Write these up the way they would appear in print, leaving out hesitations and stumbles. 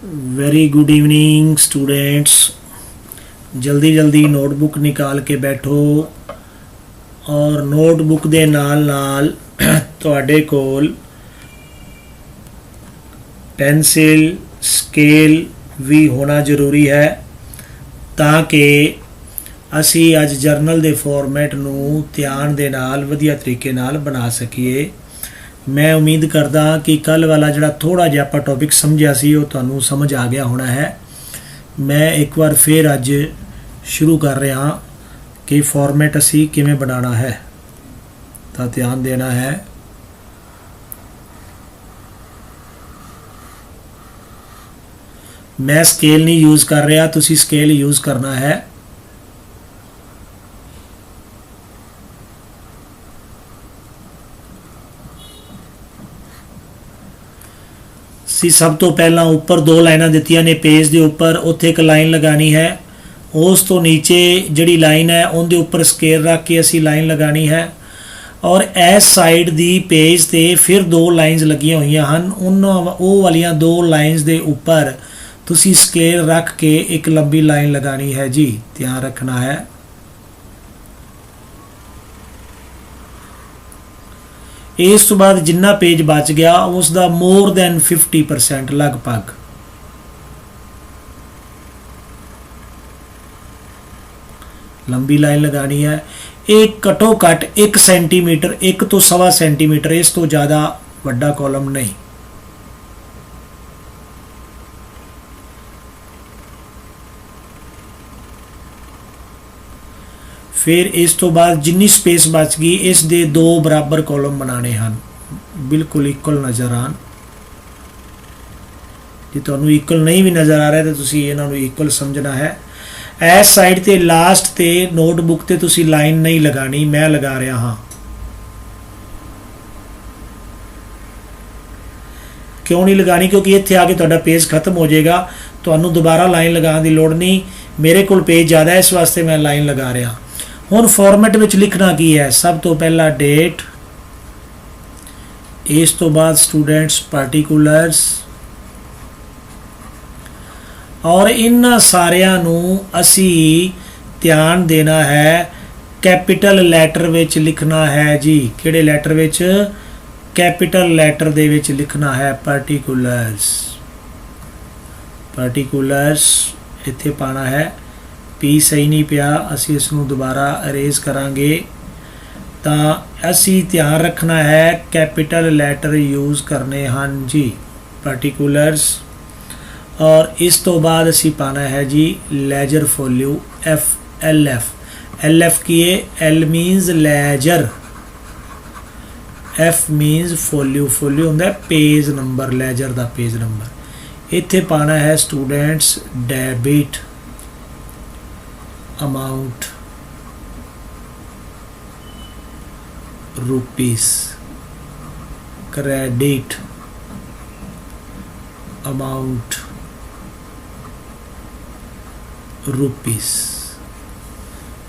Very good evening students. जल्दी जल्दी notebook निकाल के बैठो और नोटबुक दे नाल नाल तुहाडे कोल पेंसिल स्केल भी होना जरूरी है ताकि असी अज जर्नल दे फॉर्मेट नूं ध्यान दे नाल वधिया तरीके नाल बना सकीए। मैं उम्मीद करदा कि कल वाला जिहड़ा थोड़ा जिहा आपां टॉपिक समझिया सी वो तुहानूं समझ आ गया होना है। मैं एक बार फिर अज शुरू कर रहा कि फॉर्मेट असी किवें बनाना है, तो ध्यान देना है। मैं स्केल नहीं यूज़ कर रहा, तुसी स्केल यूज़ करना है। सब तो पहला ऊपर दो लाइनां दित्तियां ने पेज के उपर, उत्थे एक लाइन लगानी है। उस तो नीचे जिहड़ी लाइन है उनके उपर स्केल रख के असी लाइन लगानी है और इस साइड दी पेज ते फिर दो लाइन्स लगियां हुई हैं। उन वालियां दो लाइन्स के उपर तुसी स्केल रख के एक लंबी लाइन लगानी है जी, ध्यान रखना है। इस तो बाद जिन्ना पेज बच गया उसका मोर दैन 50% लगभग लंबी लाइन लगानी है। एक घटो घट 1 सेंटीमीटर, 1 तो 1.25 सेंटीमीटर, इस तो ज़्यादा वड्डा कॉलम नहीं। फिर इस तो बाद जिन्नी स्पेस बच गई इस दे दो बराबर कॉलम बनाने हैं, बिल्कुल इक्वल नज़र आन। जे तुहानूं इक्वल नहीं भी नज़र आ रहा तो तुसी इन्हां नूं इक्वल समझना है। इस साइड ते लास्ट ते नोटबुक ते तुसी लाइन नहीं लगानी, मैं लगा रहा हाँ। क्यों नहीं लगानी? क्योंकि इत्थे आके तुहाडा पेज खत्म हो जाएगा, तुहानूं दोबारा लाइन लगाने की लोड़ नहीं। मेरे कोल पेज ज़्यादा है, इस वास्ते मैं लाइन लगा रहा। हुण फॉर्मेट में लिखना की है, सब तो पहला डेट, इस तो बाद स्टूडेंट्स पार्टिकुलर्स और इन्हां सारियां नूं असी ध्यान देना है कैपिटल लैटर विच लिखना है जी। किहड़े लैटर विच? कैपिटल लैटर दे विच लिखना है पार्टिकुलर्स। पार्टिकुलर्स इत्थे पाना है। पी सही नहीं पिया, असी इसनूं दोबारा अरेज करांगे। तां असी ध्यान रखना है कैपिटल लैटर यूज़ करने हैं जी, पार्टिकुलर्स। और इस तो बाद असी पाना है जी लेजर फोल्यू, LF की है। L means ledger, F means folio, folio होंदा पेज नंबर, लेजर दा पेज नंबर। इत्थे पाना है students debit amount rupees, credit amount rupees,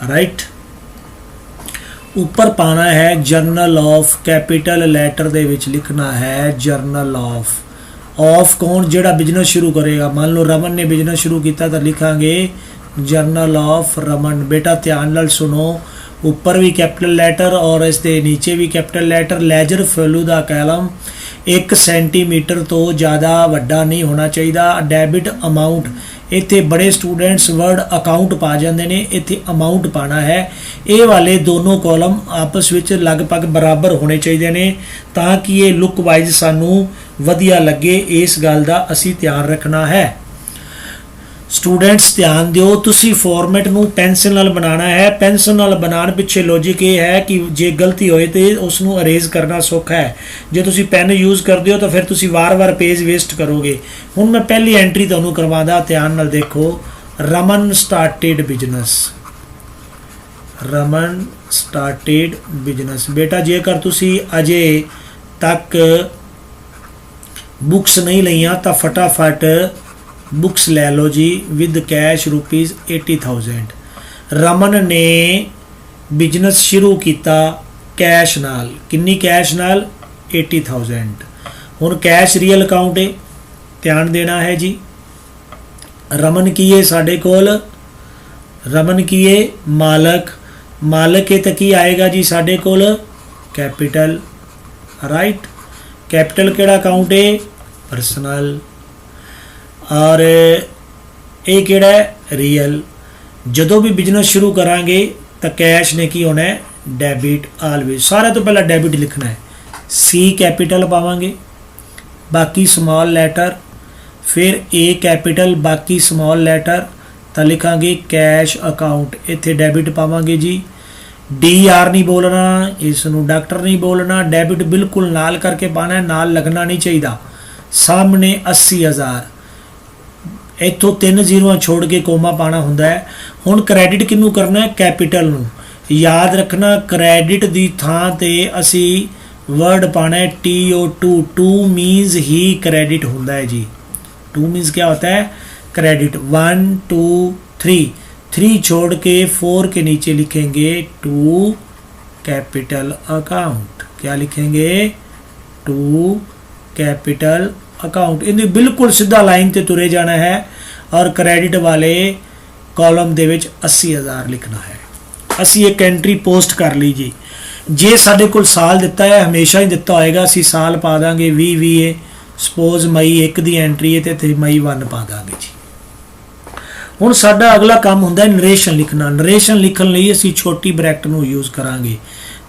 right. ऊपर पाना है जर्नल ऑफ, कैपिटल लैटर दे विच लिखना है जर्नल ऑफ कौन? जिहड़ा बिजनेस शुरू करेगा। मान लो रमन ने बिजनेस शुरू किया तो लिखांगे जर्नल ऑफ रमन। बेटा ध्यान नाल सुनो, ऊपर भी कैपिटल लैटर और इस दे नीचे भी कैपिटल लैटर। लेजर फैल्यू दा कॉलम 1 सेंटीमीटर तो ज़्यादा वड्डा नहीं होना चाहिए। डेबिट अमाउंट, इत्थे बड़े स्टूडेंट्स वर्ड अकाउंट पा जाते हैं, इत्थे अमाउंट पाना है। ये वाले दोनों कॉलम आपस में लगभग बराबर होने चाहिए ने ताकि ये लुक वाइज सानू वधिया लगे। इस गल का असी ध्यान रखना है। स्टूडेंट्स ध्यान दिओ, तुसी फॉर्मेट नूं पेंसिल नाल बनाना है। पेंसिल नाल बनाने पिछे लॉजिक ये है कि जे गलती होए तो उसनूं अरेज करना सौखा है। जे तुसी पेन यूज़ करते हो तो फिर तुसी वार वार पेज वेस्ट करोगे। हुण मैं पहली एंट्री तुहानूं करवादा, ध्यान नाल देखो। Raman started business, Raman started business. बेटा जेकर तुसी अजे तक बुक्स नहीं लईआं तो फटाफट बुक्स ले लो जी विद कैश रुपीज़ 80,000। रमन ने बिजनेस शुरू किया कैश नाल, किन्नी कैश नाल? 80,000। हुण कैश रियल अकाउंट है, ध्यान देना है जी। रमन की है साढ़े कोल, रमन की है मालक, मालक है तो की आएगा जी साढ़े कोल कैपिटल, राइट। कैपिटल केड़ा अकाउंट है पर्सनल, और ये केड़ा है रियल। जदों भी बिजनेस शुरू करांगे तो कैश ने की होना है डेबिट ऑलवेज। सारे तो पहला डेबिट लिखना है, सी कैपिटल पावांगे बाकी स्मॉल लैटर, फिर ए कैपिटल बाकी स्मॉल लैटर, तो लिखांगे कैश अकाउंट, इत्थे डेबिट पावांगे जी। डी आर नहीं बोलना, इसनूं डॉक्टर नहीं बोलना, डेबिट बिल्कुल नाल करके पाना है, नाल लगना नहीं चाहिए। सामने 80,000, इत्थों 3 जीरो छोड़ के कोमा पाना हुंदा है। हुण क्रेडिट किनू करना है कैपिटल नूं। याद रखना क्रेडिट दी थां ते असी वर्ड पाना है TO2, two means he credit होता है जी। टू मीन्स क्या होता है क्रेडिट। 1 2 3, 3 छोड़ के 4 के नीचे लिखेंगे टू कैपिटल अकाउंट। क्या लिखेंगे टू कैपिटल अकाउंट। इन्हें बिल्कुल सीधा लाइन ते तुरे जाना है और क्रेडिट वाले कॉलम दे विच 80,000 लिखना है। असी एक एंट्री पोस्ट कर ली जी। जे साडे कोल साल दिता है हमेशा ही दिता होएगा, असी साल पा देंगे 20 सपोज मई 1 दी एंट्री है तो मई 1 पा देंगे जी। हुण साडा अगला काम हुंदा है नरेशन लिखना। नरेशन लिखण लई असी छोटी ब्रैकेट नूं यूज़ करांगे,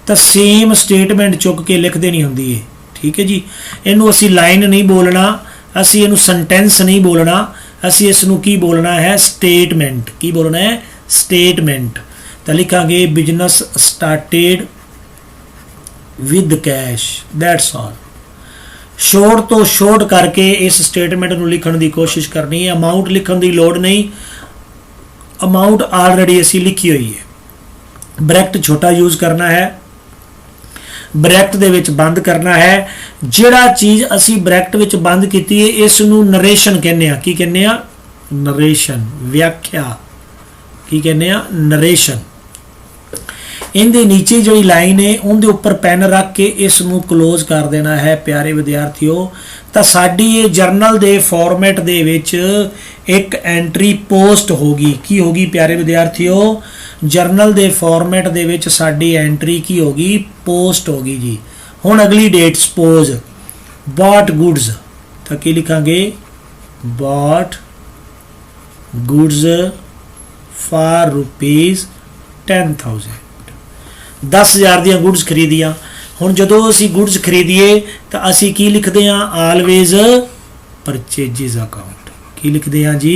तो सेम स्टेटमेंट चुक के लिख देनी हुंदी है। ठीक है जी। इनू असी लाइन नहीं बोलना, असी इनू सेंटेंस नहीं बोलना, असी इसनू की बोलना है स्टेटमेंट। की बोलना है स्टेटमेंट। तो लिखांगे business started with cash, that's all. Short तो शॉर्ट करके इस स्टेटमेंट नू लिखण दी कोशिश करनी है। अमाउंट लिखण दी लोड़ नहीं, अमाउंट ऑलरेडी असी लिखी हुई है। ब्रैकेट छोटा यूज करना है, ब्रैकेट दे विच बंद करना है। जिहड़ा चीज़ असी ब्रैकेट विच बंद कीती है इस नू नरेशन कहने आ। की कहने आ नरेशन, व्याख्या। की कहने आ नरेशन। इनके नीचे जी लाइन है उनके उपर पेन रख के इस नू क्लोज कर देना है। प्यारे विद्यार्थियों, तो साडी ये जर्नल दे फॉर्मेट दे विच एक एंट्री पोस्ट होगी। की होगी प्यारे विद्यार्थियों, जर्नल दे फॉर्मेट दे विच साडी एंट्री की होगी पोस्ट होगी जी। हुण अगली डेट सपोज बॉट गुड्स, तो की लिखांगे बॉट गुड्स फॉर ₹10,000। 10,000 दियां गुड्स खरीदियां। हुण जदों असी गुड्स खरीदीए तो असी की लिखते हैं ऑलवेज परचेजिज अकाउंट। की लिखते हैं जी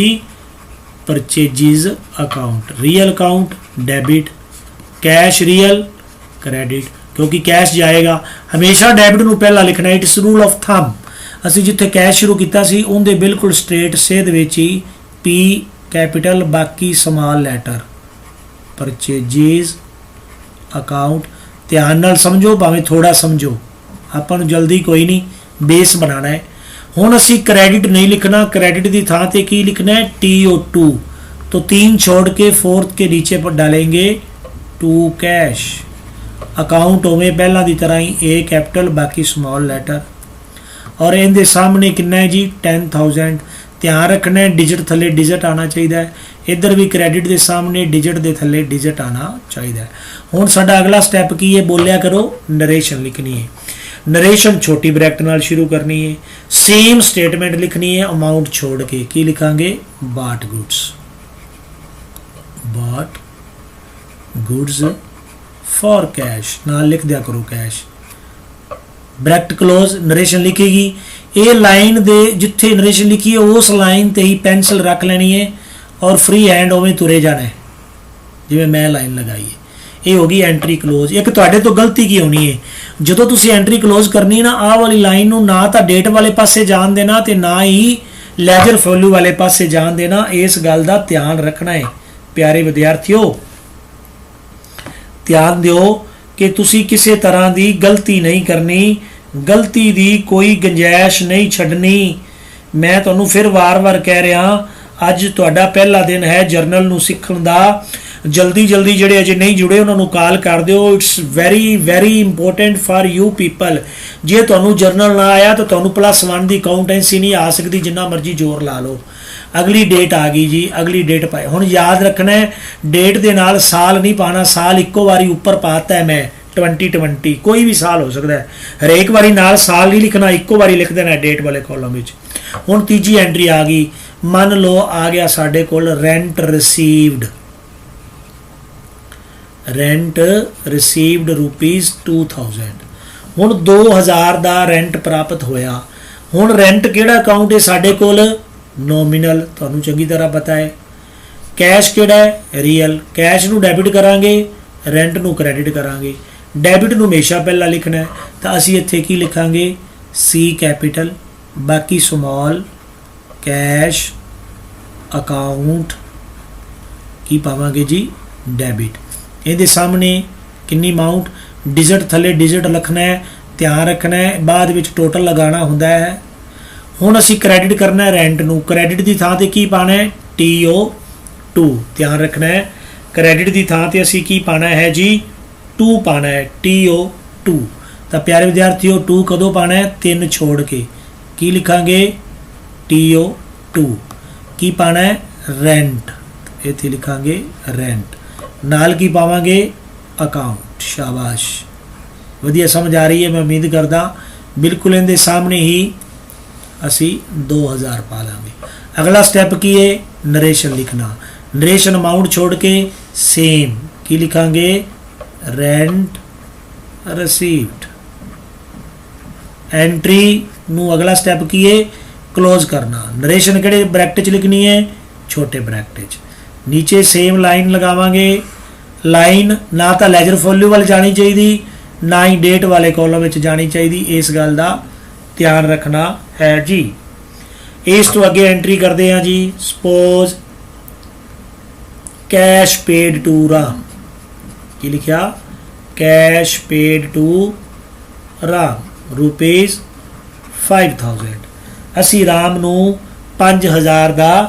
purchases account. Real account debit, cash real credit, क्योंकि कैश जाएगा हमेशा डेबिट नूं पहला लिखना। It's rule of thumb. असी जिथे कैश शुरू किया सी उनके बिल्कुल स्ट्रेट सेध विच ही पी कैपिटल बाकी स्मॉल लैटर परचेजिज अकाउंट। ध्यान नाल समझो, भावें थोड़ा समझो, आपां नूं जल्दी कोई नहीं, बेस बनाना है। हुण असी क्रेडिट नहीं लिखना, क्रेडिट की थां ते की लिखना है TO2। तो 3 छोड़ के 4 के नीचे पर डालेंगे टू कैश। अकाउंट होवे पहला की तरह ही ए कैपिटल बाकी स्मॉल लैटर, और इनके सामने कितना है जी 10,000। ध्यान रखना है डिजिट थले डिजिट आना चाहिए, इधर भी क्रेडिट के सामने डिजिट के थले डिजिट आना चाहिए। हुण साडा अगला स्टैप की है, बोलिया करो नरेशन लिखनी है। नरेशन छोटी ब्रैकेट नाल शुरू करनी है, सेम स्टेटमेंट लिखनी है अमाउंट छोड़ के। की लिखांगे bought goods, bought goods for cash, नाल लिख दिया करो कैश। ब्रैकेट क्लोज, नरेशन लिखेगी। ये लाइन दे जिथे नरेशन लिखी है उस लाइन ते ही पेंसिल रख लेनी है और फ्री हैंड उवें तुरे जाना है जिवें मैं लाइन लगाई है। ये होगी एंट्री क्लोज। एक तुहाडे तो गलती की होनी है, जदों तुसीं एंट्री क्लोज करनी ना आह वाली लाइन नूं ना तो डेट वाले पासे जान देना ते ना ही लैजर वैल्यू वाले पासे जान देना। इस गल का ध्यान रखना है प्यारे विद्यार्थियों। ध्यान दिओ कि तुसी किसी तरह की गलती नहीं करनी, गलती की कोई गुंजाइश नहीं छड्डनी। मैं तुहानूं फिर वार वार कह रहा, अज तुहाडा पहला दिन है जर्नल नूं सीखण दा। जल्दी जल्दी जिहड़े अजे नहीं जुड़े उन्होंने कॉल कर दिओ। It's very very important for you people. जे तुहानूं जर्नल ना आया तो तुहानूं +1 की अकाउंटेंसी नहीं आ सकती, जिन्ना मर्जी जोर ला लो। अगली डेट आ गई जी, अगली डेट पाए। हुण याद रखना है डेट के नाल साल नहीं पाना, साल इक्को बारी उपर पाता है मैं 2020, कोई भी साल हो सकता है, हरेक बारी नाल साल नहीं लिखना, इक्को बारी लिख देना डेट वाले कॉलम में। हुण तीजी एंट्री आ गई, मान लो आ गया साडे कोल रेंट रिसीव्ड, रेंट रिसीव्ड ₹2000। हुण 2000 का रेंट प्राप्त होया। हुण रेंट किहड़ा अकाउंट है साडे कोल? नॉमिनल, तुहानूं चंगी तरह पता है। कैश किहड़ा है? रियल। कैश नूं डेबिट करांगे, रेंट नूं क्रेडिट करांगे। डेबिट नूं हमेशा पहला लिखना है, तो असीं इत्थे की लिखांगे? सी कैपिटल, बाकी स्मॉल, कैश अकाउंट की पावांगे जी? डेबिट। इहदे सामने किन्नी अमाउंट, डिजिट थले डिजिट लिखना है, ध्यान रखना है, बाद विच टोटल लगाना हुंदा है। हुण असीं क्रेडिट करना है रेंट नूं, क्रेडिट की थां ते की पाना है? TO2। ध्यान रखना है क्रेडिट की थां ते असीं की पाना है जी? 2 पाना है, TO2। तो प्यारे विद्यार्थियों 2 कदों पाना है? 3 छोड़ के। की लिखांगे? TO2। की पाना है? रेंट, इत्थे लिखांगे रेंट। नाल की पावांगे? अकाउंट। शाबाश, वधिया समझ आ रही है, मैं उम्मीद करदा। बिल्कुल इहदे सामने ही असी 2000 पा लांगे। अगला स्टैप की है? नरेशन लिखना। नरेशन अमाउंट छोड़ के सेम की लिखांगे? Rent received. एंट्री नू अगला स्टैप की है? क्लोज करना। नरेशन किहड़े ब्रैकेट च लिखनी है? छोटे ब्रैकेट च। नीचे सेम लाइन लगावांगे। लाइन ना तो लैजर फॉलो वाल जानी चाहिए, ना ही डेट वाले कॉलम में जानी चाहिए, इस गल का ध्यान रखना है जी। इस तो अगे एंट्री करते हैं जी। Suppose cash paid to Ram, की लिखा? Cash paid to Ram ₹5000। असी राम नू 5000 का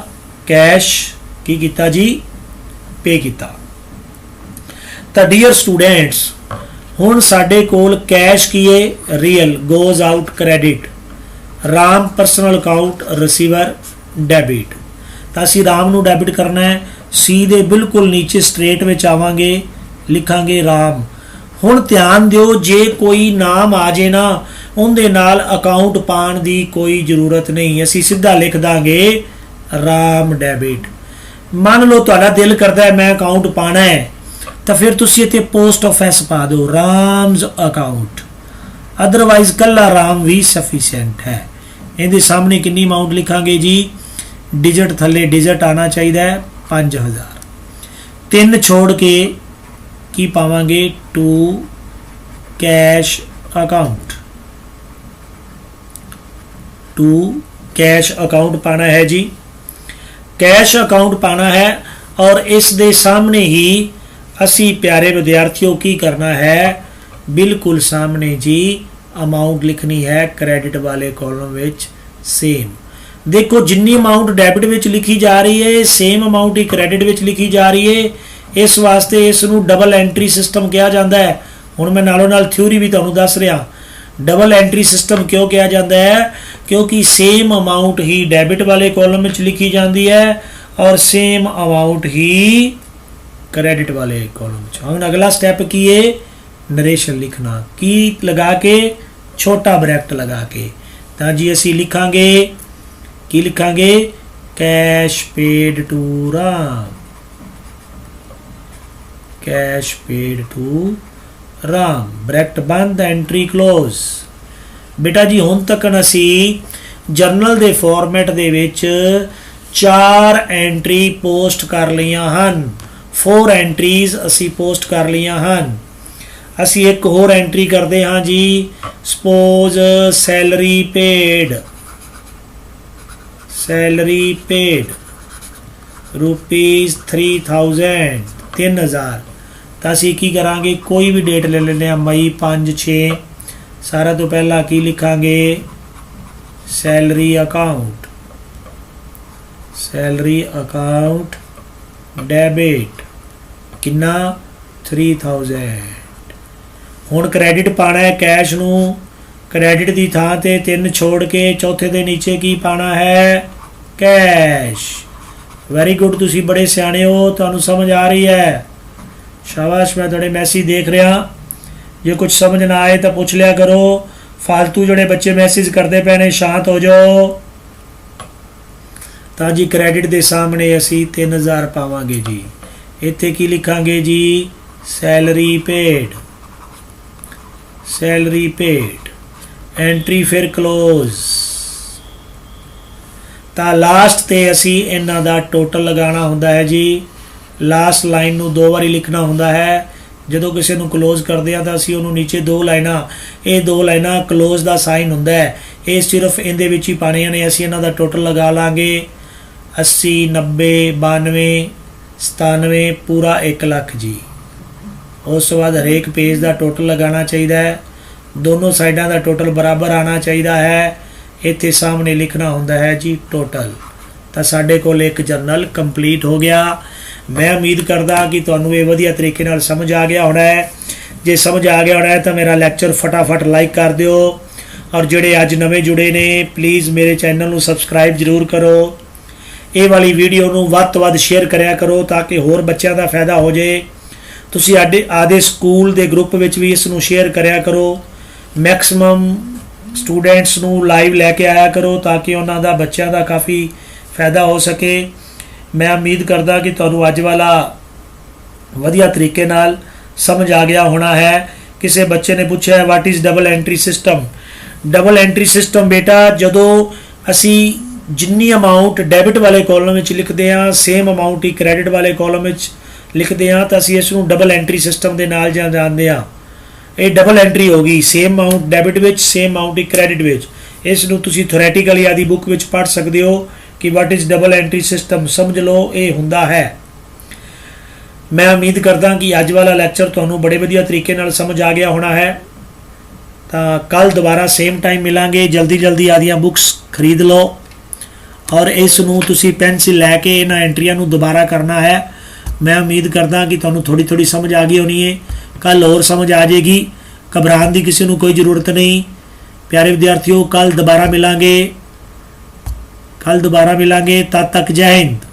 कैश की किता जी? पे किता। तो डियर स्टूडेंट्स, हुण साडे कोल कैश की है? Real, goes out credit. Ram personal account receiver debit. तो असी राम नू डेबिट करना है। सी दे बिल्कुल नीचे स्ट्रेट में आवांगे, लिखांगे राम। हुण ध्यान दिओ, जे कोई नाम आ जाए ना उहदे नाल अकाउंट पाण दी कोई जरूरत नहीं, असी सीधा लिख दांगे राम डेबिट। मान लो तुहाडा दिल करदा है मैं अकाउंट पाना है, तो फिर तुसी इत्थे पोस्ट ऑफिस पा दो, राम्स अकाउंट। अदरवाइज कला राम भी सफिशिएंट है। इहदे सामने कितनी अमाउंट लिखांगे जी? डिजिट थले डिजिट आना चाहिए 5000। 3 छोड़ के की पावांगे? 2 कैश अकाउंट। 2 कैश अकाउंट पाना है जी। कैश अकाउंट पाना है और इस दे सामने ही असी प्यारे विद्यार्थियों की करना है? बिल्कुल सामने जी अमाउंट लिखनी है क्रेडिट वाले कॉलम विच सेम। देखो जिन्नी अमाउंट डेबिट विच लिखी जा रही है सेम अमाउंट ही क्रेडिट विच लिखी जा रही है। इस वास्ते इस नूं डबल एंट्री सिस्टम कहा जाता है। हुण मैं नालों नाल थ्योरी भी तुहानूं दस रहा। डबल एंट्री सिस्टम क्यों कहा जाता है? क्योंकि सेम अमाउंट ही डेबिट वाले कॉलम में लिखी जाती है और सेम अमाउंट ही क्रेडिट वाले कॉलम में। हुण अगला स्टैप की है? नरेशन लिखना। की लगा के? छोटा ब्रैकेट लगा के। तो जी असी लिखांगे की लिखांगे? Cash paid to Ram. Cash paid to Ram, bracket बंद, एंट्री क्लोज। बेटा जी हुण तक असी जर्नल दे फॉर्मेट दे विच 4 एंट्री पोस्ट कर लियां हन। 4 एंट्रीज असी पोस्ट कर लियां हन। असी एक होर एंट्री करते हाँ जी। Suppose salary paid, salary paid ₹3000, 3000। तो असी की करांगे? कोई भी डेट ले लेने, मई 5/6। सारा तो पहला की लिखांगे? Salary account. Salary account debit किन्ना? 3000। हुण क्रेडिट पाना है कैश नूं। क्रेडिट की थां ते 3 छोड़ के चौथे दे नीचे की पाना है? कैश। वैरी गुड, तुसी बड़े सियाने हो, तुहानू समझ आ रही है। शाबाश, मैं थोड़े मैसेज देख रहा। जे कुछ समझ ना आए तो पूछ लिया करो। फालतू जोड़े बच्चे मैसेज करते पे ने, शांत हो जाओ। तो जी क्रेडिट के सामने असी 3000 पावांगे जी। इत्थे की लिखांगे जी, salary paid, salary paid. Entry फिर क्लोज। तो लास्ट ते असी इन्हां दा टोटल लगाना हुंदा है जी। लास्ट लाइन नू 2 बारी लिखना हुंदा है। ਜਦੋਂ ਕਿਸੇ ਨੂੰ ਕਲੋਜ਼ ਕਰਦੇ ਆ ਤਾਂ ਅਸੀਂ ਉਹਨੂੰ ਨੀਚੇ 2 ਲਾਈਨਾਂ, ਇਹ 2 ਲਾਈਨਾਂ ਕਲੋਜ਼ ਦਾ ਸਾਈਨ ਹੁੰਦਾ ਹੈ, ਇਹ ਸਿਰਫ ਇਹਦੇ ਵਿੱਚ ਹੀ ਪਾਣੀਆਂ ਨੇ। ਅਸੀਂ ਇਹਨਾਂ ਦਾ ਟੋਟਲ ਲਗਾ ਲਾਂਗੇ 80, 90, 92, 97, ਪੂਰਾ 1 ਲੱਖ ਜੀ। ਉਸ ਤੋਂ ਬਾਅਦ ਹਰੇਕ ਪੇਜ ਦਾ ਟੋਟਲ ਲਗਾਉਣਾ ਚਾਹੀਦਾ ਹੈ। ਦੋਨੋਂ ਸਾਈਡਾਂ ਦਾ ਟੋਟਲ ਬਰਾਬਰ ਆਉਣਾ ਚਾਹੀਦਾ ਹੈ। ਇੱਥੇ ਸਾਹਮਣੇ ਲਿਖਣਾ ਹੁੰਦਾ ਹੈ ਜੀ ਟੋਟਲ। ਤਾਂ ਸਾਡੇ ਕੋਲ ਇੱਕ ਜਰਨਲ ਕੰਪਲੀਟ ਹੋ ਗਿਆ। मैं उम्मीद करदा कि तुहानू ये वधिया तरीके नाल समझ आ गया होना है। जे समझ आ गया होना है तो मेरा लैक्चर फटाफट लाइक कर दिओ, और जिहड़े अज नवे जुड़े ने प्लीज़ मेरे चैनल नू सबसक्राइब जरूर करो। ये वाली वीडियो नू वध तो वध शेयर करया करो ताकि होर बच्चों का फायदा हो जाए। तुसी आदे स्कूल के ग्रुप विच भी इस नू शेयर करया करो। मैक्सिमम स्टूडेंट्स नू लाइव लैके आया करो ताकि उन्हां दा बच्चों का काफ़ी फायदा हो सके। मैं उम्मीद करदा कि तुहानू अज वाला वधिया तरीके नाल समझ आ गया होना है। किसी बच्चे ने पूछा है what is double entry system. Double entry system बेटा, जदों असी जिन्नी अमाउंट डेबिट वाले कॉलम में लिखते हैं सेम अमाउंट ही क्रेडिट वाले कॉलम में लिखते हैं तो असी इसनू डबल एंट्री सिस्टम के नाल जानते हैं। ये डबल एंट्री होगी, सेम अमाउंट डेबिट विच, सेम अमाउंट ही क्रेडिट विच। इसनू तुसी थोरैटिकली आदि बुक विच पढ़ सकते हो कि what is double entry system. समझ लो ये हुंदा है। मैं उम्मीद करदा कि अज वाला लैक्चर तुहानू बड़े वधिया तरीके नाल समझ आ गया होना है। तो कल दोबारा सेम टाइम मिलांगे। जल्दी जल्दी आदियाँ बुक्स खरीद लो और इसनू तुसी पेंसिल लैके इन्हां एंट्रियां नू दोबारा करना है। मैं उम्मीद करदा कि तुहानू थोड़ी थोड़ी समझ आ गई होनी है। कल और समझ आ जाएगी, घबराने की किसी नू कोई ज़रूरत नहीं। प्यारे विद्यार्थियों, कल दोबारा मिलांगे, तब तक जय हिंद।